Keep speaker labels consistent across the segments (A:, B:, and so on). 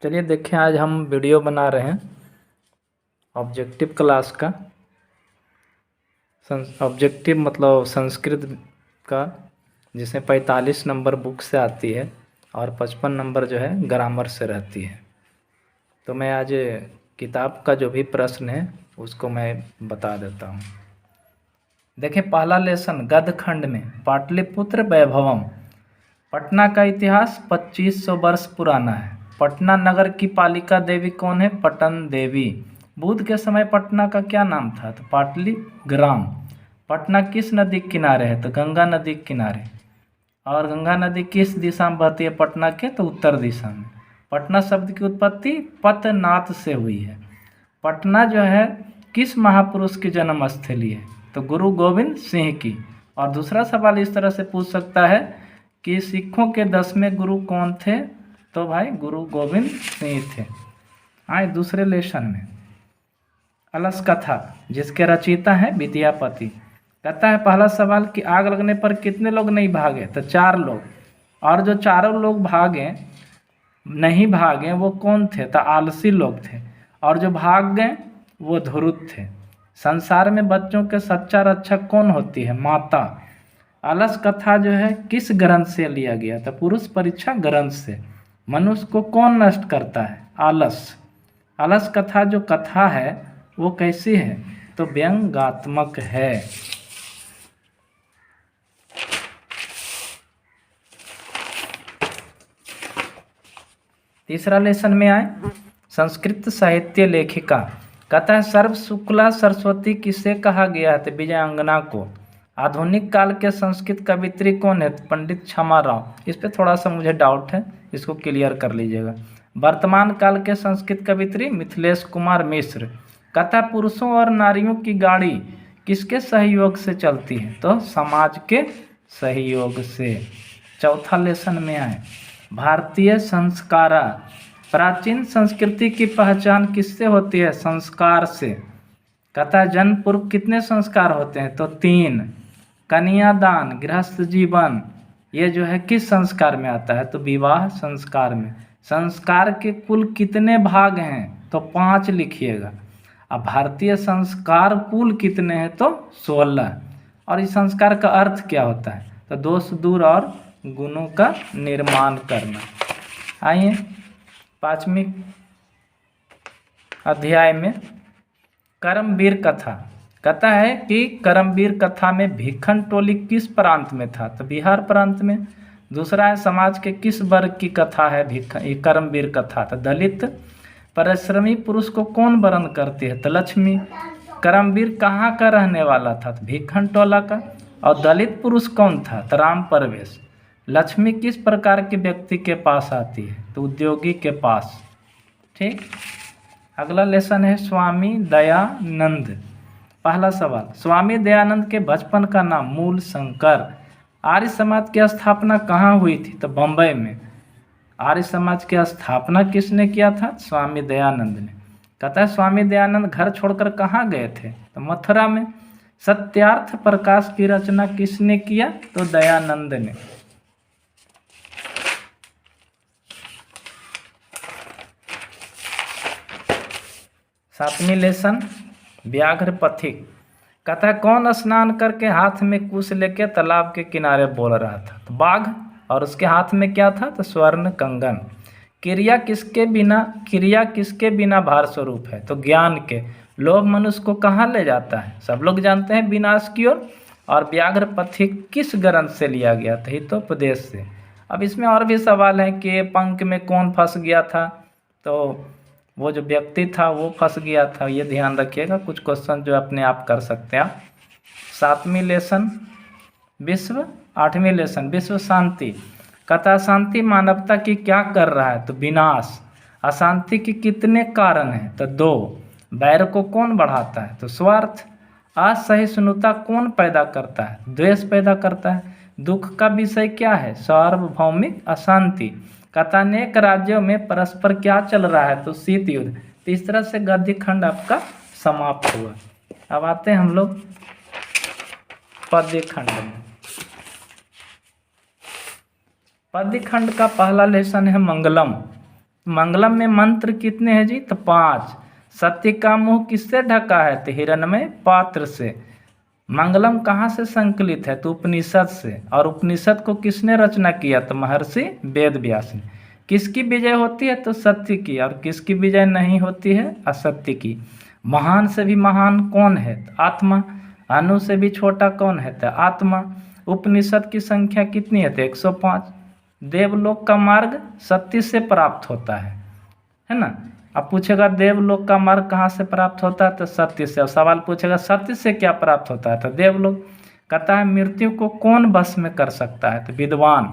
A: चलिए देखें, आज हम वीडियो बना रहे हैं ऑब्जेक्टिव क्लास का। ऑब्जेक्टिव मतलब संस्कृत का, जिसमें 45 नंबर बुक से आती है और 55 नंबर जो है ग्रामर से रहती है। तो मैं आज किताब का जो भी प्रश्न है उसको मैं बता देता हूँ। देखें, पहला लेसन गद्य खंड में पाटलिपुत्र वैभवम। पटना का इतिहास 2500 वर्ष पुराना है। पटना नगर की पालिका देवी कौन है? पटन देवी। बुद्ध के समय पटना का क्या नाम था? तो पाटली ग्राम। पटना किस नदी के किनारे है? तो गंगा नदी के किनारे। और गंगा नदी किस दिशा में बहती है पटना के? तो उत्तर दिशा में। पटना शब्द की उत्पत्ति पतनाथ से हुई है। पटना जो है किस महापुरुष की जन्म स्थली है? तो गुरु गोविंद सिंह की। और दूसरा सवाल इस तरह से पूछ सकता है कि सिखों के 10वें गुरु कौन थे? तो भाई गुरु गोविंद सिंह थे। आए दूसरे लेसन में अलस कथा, जिसके रचयिता है विद्यापति। कहता है पहला सवाल कि आग लगने पर कितने लोग नहीं भागे? तो 4 लोग। और जो चारों लोग नहीं भागे वो कौन थे? तो आलसी लोग थे। और जो भाग गए वो ध्रुव थे। संसार में बच्चों के सच्चा रक्षक कौन होती है? माता। अलस कथा जो है किस ग्रंथ से लिया गया? तो पुरुष परीक्षा ग्रंथ से। मनुष्य को कौन नष्ट करता है? आलस। अलस कथा जो कथा है वो कैसी है? तो व्यंग्यात्मक है। तीसरा लेसन में आए संस्कृत साहित्य लेखिका। कहता है सर्व शुक्ला सरस्वती किसे कहा गया है? तो विजयांगना को। आधुनिक काल के संस्कृत कवित्री कौन है? पंडित क्षमा राव। इस पे थोड़ा सा मुझे डाउट है, इसको क्लियर कर लीजिएगा। वर्तमान काल के संस्कृत कवित्री मिथिलेश कुमार मिश्र। कहता पुरुषों और नारियों की गाड़ी किसके सहयोग से चलती है? तो समाज के सहयोग से। चौथा लेसन में आए भारतीय संस्कारा। प्राचीन संस्कृति की पहचान किससे होती है? संस्कार से। कहता है जन्म पूर्व कितने संस्कार होते हैं? तो 3। कन्यादान, गृहस्थ जीवन, ये जो है किस संस्कार में आता है? तो विवाह संस्कार में। संस्कार के कुल कितने भाग हैं? तो 5 लिखिएगा। अब भारतीय संस्कार कुल कितने हैं? तो 16। और इस संस्कार का अर्थ क्या होता है? तो दोष दूर और गुणों का निर्माण करना। आइए 5वीं अध्याय में करमवीर कथा। कहता है कि करमवीर कथा में भिखन टोली किस प्रांत में था? तो बिहार प्रांत में। दूसरा है समाज के किस वर्ग की कथा है करमवीर कथा? तो दलित। परिश्रमी पुरुष को कौन वरण करती है? तो लक्ष्मी। करमवीर कहाँ का रहने वाला था? तो भिखन टोला का। और दलित पुरुष कौन था? तो राम परवेश। लक्ष्मी किस प्रकार के व्यक्ति के पास आती है? तो उद्योगी के पास। ठीक। अगला लेसन है स्वामी दयानंद। पहला सवाल स्वामी दयानंद के बचपन का नाम? मूल शंकर। आर्य समाज की स्थापना कहाँ हुई थी? तो बम्बई में। आर्य समाज की स्थापना किसने किया था? स्वामी दयानंद ने। कहता है स्वामी दयानंद घर छोड़कर कहाँ गए थे? तो मथुरा में। सत्यार्थ प्रकाश की रचना किसने किया? तो दयानंद ने। सातवीं लेसन व्याघ्र पथिक। कहता है कौन स्नान करके हाथ में कुश लेके तालाब के किनारे बोल रहा था? तो बाघ। और उसके हाथ में क्या था? तो स्वर्ण कंगन। क्रिया किसके बिना भार स्वरूप है? तो ज्ञान के। लोभ मनुष्य को कहाँ ले जाता है? सब लोग जानते हैं विनाश की ओर। और व्याघ्र पथिक किस ग्रंथ से लिया गया था? हितोपदेश से। अब इसमें और भी सवाल है कि पंख में कौन फंस गया था? तो वो जो व्यक्ति था वो फंस गया था, ये ध्यान रखिएगा। कुछ क्वेश्चन जो अपने आप कर सकते हैं आप। 7वीं लेसन विश्व शांति। कहता शांति मानवता की क्या कर रहा है? तो विनाश। अशांति के कितने कारण हैं? तो 2। बैर को कौन बढ़ाता है? तो स्वार्थ। असहिष्णुता कौन पैदा करता है? द्वेष पैदा करता है। दुख का विषय क्या है? सार्वभौमिक अशांति। कहता अनेक राज्यों में परस्पर क्या चल रहा है? तो शीत युद्ध। तो इस तरह से गद्य खंड आपका समाप्त हुआ। अब आते हैं हम लोग पद्य खंड में। पद्य खंड का पहला लेसन है मंगलम। मंगलम में मंत्र कितने हैं जी? तो 5। सत्य का मुंह किससे ढका है? तो हिरण्मय पात्र से। मंगलम कहाँ से संकलित है? तो उपनिषद से। और उपनिषद को किसने रचना किया? तो महर्षि वेद व्यास ने। किसकी विजय होती है? तो सत्य की। और किसकी विजय नहीं होती है? असत्य की। महान से भी महान कौन है? तो आत्मा। अणु से भी छोटा कौन है? तो आत्मा। उपनिषद की संख्या कितनी है? तो 105। देवलोक का मार्ग सत्य से प्राप्त होता है ना। अब पूछेगा देवलोक का मार्ग कहाँ से प्राप्त होता है? तो सत्य से। अब सवाल पूछेगा सत्य से क्या प्राप्त होता है? तो देवलोक। कहता है मृत्यु को कौन बस में कर सकता है? तो विद्वान।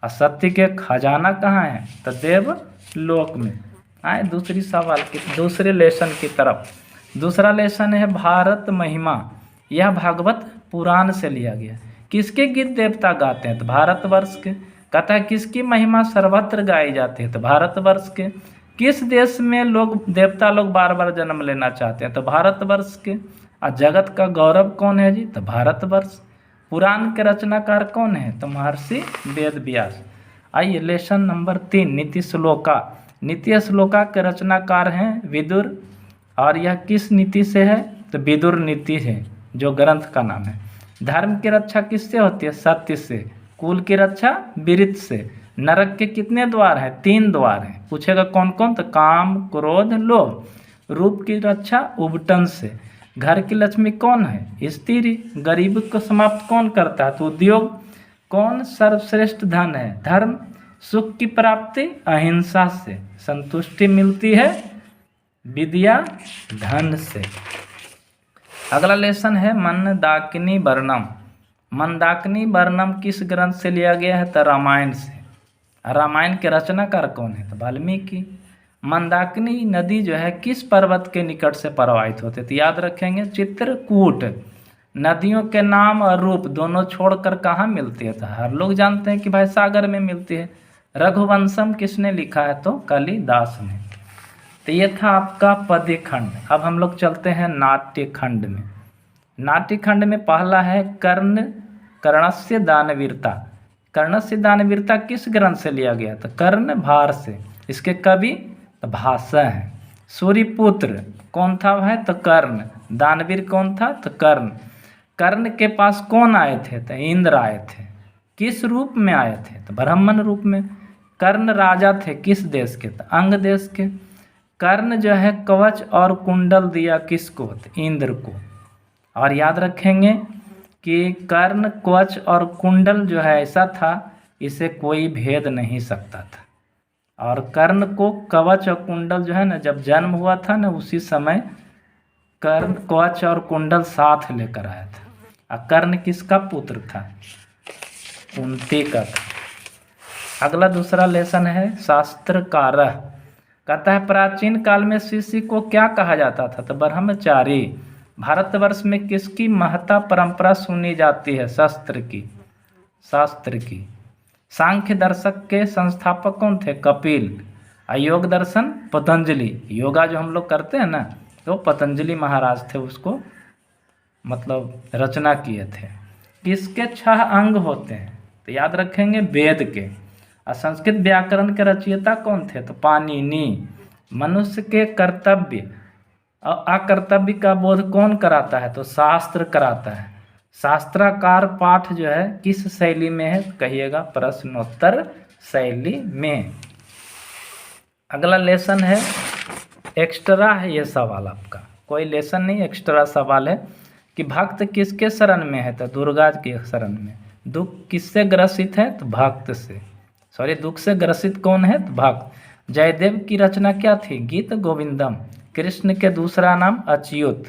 A: और सत्य के खजाना कहाँ है? तो देवलोक में। आए दूसरी सवाल की दूसरे लेसन की तरफ। दूसरा लेसन है भारत महिमा। यह भागवत पुराण से लिया गया। किसके गीत देवता गाते हैं? तो भारतवर्ष के। कहता है किसकी महिमा सर्वत्र गाई जाती है? तो भारतवर्ष के। किस देश में लोग देवता लोग बार बार जन्म लेना चाहते हैं? तो भारतवर्ष के। और जगत का गौरव कौन है जी? तो भारतवर्ष। पुराण के रचनाकार कौन है? तो महर्षि वेद व्यास। आइए लेसन नंबर 3 नीति श्लोका। नीति श्लोका के रचनाकार हैं विदुर। और यह किस नीति से है? तो विदुर नीति है जो ग्रंथ का नाम है। धर्म की रक्षा किससे होती है? सत्य से। कुल की रक्षा विरित से। नरक के कितने द्वार हैं? 3 द्वार हैं। पूछेगा कौन कौन? तो काम क्रोध लोभ। रूप की रक्षा उबटन से। घर की लक्ष्मी कौन है? स्त्री। गरीब को समाप्त कौन करता है? तो उद्योग। कौन सर्वश्रेष्ठ धन है? धर्म। सुख की प्राप्ति अहिंसा से। संतुष्टि मिलती है विद्या धन से। अगला लेसन है मंदाकिनी वर्णम। मंदाकिनी वर्णम किस ग्रंथ से लिया गया है? तो रामायण से। रामायण के रचनाकार कौन है? तो वाल्मीकि। मंदाकिनी नदी जो है किस पर्वत के निकट से प्रवाहित होते? तो याद रखेंगे चित्रकूट। नदियों के नाम और रूप दोनों छोड़कर कहाँ मिलती है? तो हर लोग जानते हैं कि भाई सागर में मिलती है। रघुवंशम किसने लिखा है? तो कालिदास ने। तो ये था आपका पद्य खंड। अब हम लोग चलते हैं नाट्य खंड में। नाट्य खंड में पहला है कर्णस्य दानवीरता। कर्णस्य दानवीरता किस ग्रंथ से लिया गया? तो कर्ण भार से। इसके कवि तो भाषा हैं। सूर्यपुत्र कौन था? वह तो कर्ण। दानवीर कौन था? तो कर्ण। कर्ण के पास कौन आए थे? तो इंद्र आए थे। किस रूप में आए थे? तो ब्राह्मण रूप में। कर्ण राजा थे किस देश के? तो अंग देश के। कर्ण जो है कवच और कुंडल दिया किसको? तो इंद्र को। और याद रखेंगे कि कर्ण कवच और कुंडल जो है ऐसा था इसे कोई भेद नहीं सकता था। और कर्ण को कवच और कुंडल जो है ना जब जन्म हुआ था ना उसी समय कर्ण कवच और कुंडल साथ लेकर आया था। और कर्ण किसका पुत्र था? कुंती का था। अगला दूसरा लेसन है शास्त्रकारः। कहता है प्राचीन काल में शिष्य को क्या कहा जाता था? तो ब्रह्मचारी। भारतवर्ष में किसकी महता परंपरा सुनी जाती है? शास्त्र की। सांख्य दर्शक के संस्थापक कौन थे? कपिल। योग दर्शन पतंजलि। योगा जो हम लोग करते हैं ना तो पतंजलि महाराज थे उसको मतलब रचना किए थे। किसके 6 अंग होते हैं? तो याद रखेंगे वेद के। और संस्कृत व्याकरण के रचयिता कौन थे? तो पाणिनि। मनुष्य के कर्तव्य और अकर्तव्य का बोध कौन कराता है? तो शास्त्र कराता है। शास्त्राकार पाठ जो है किस शैली में है? कहिएगा प्रश्नोत्तर शैली में। अगला लेसन है एक्स्ट्रा है। ये सवाल आपका कोई लेसन नहीं एक्स्ट्रा सवाल है कि भक्त किसके शरण में है? तो दुर्गा के शरण में। दुख किससे ग्रसित है? तो भक्त से। दुख से ग्रसित कौन है? तो भक्त। जयदेव की रचना क्या थी? गीत गोविंदम। कृष्ण के दूसरा नाम अच्युत।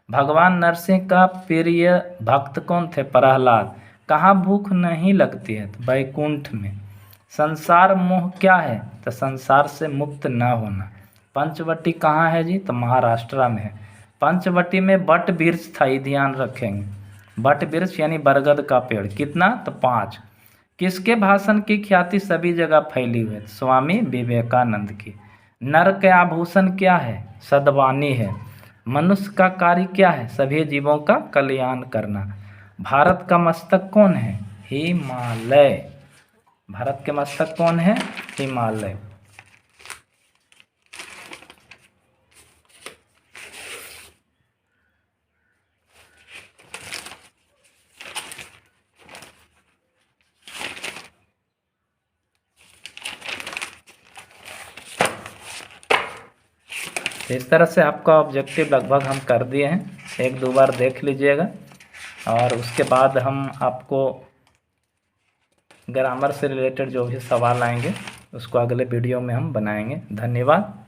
A: भगवान नरसिंह का प्रिय भक्त कौन थे? प्रहलाद। कहाँ भूख नहीं लगती है? तो वैकुंठ में। संसार मोह क्या है? तो संसार से मुक्त न होना। पंचवटी कहाँ है जी? तो महाराष्ट्र में है। पंचवटी में बट वृक्ष था, ये ध्यान रखेंगे। बट वृक्ष यानी बरगद का पेड़। कितना? तो 5। किसके भाषण की ख्याति सभी जगह फैली हुई है? स्वामी विवेकानंद की। नर के आभूषण क्या है? सद्वानी है। मनुष्य का कार्य क्या है? सभी जीवों का कल्याण करना। भारत का मस्तक कौन है? हिमालय। भारत के मस्तक कौन है? हिमालय। तो इस तरह से आपका ऑब्जेक्टिव लगभग हम कर दिए हैं, एक दो बार देख लीजिएगा और उसके बाद हम आपको ग्रामर से रिलेटेड जो भी सवाल आएंगे उसको अगले वीडियो में हम बनाएंगे। धन्यवाद।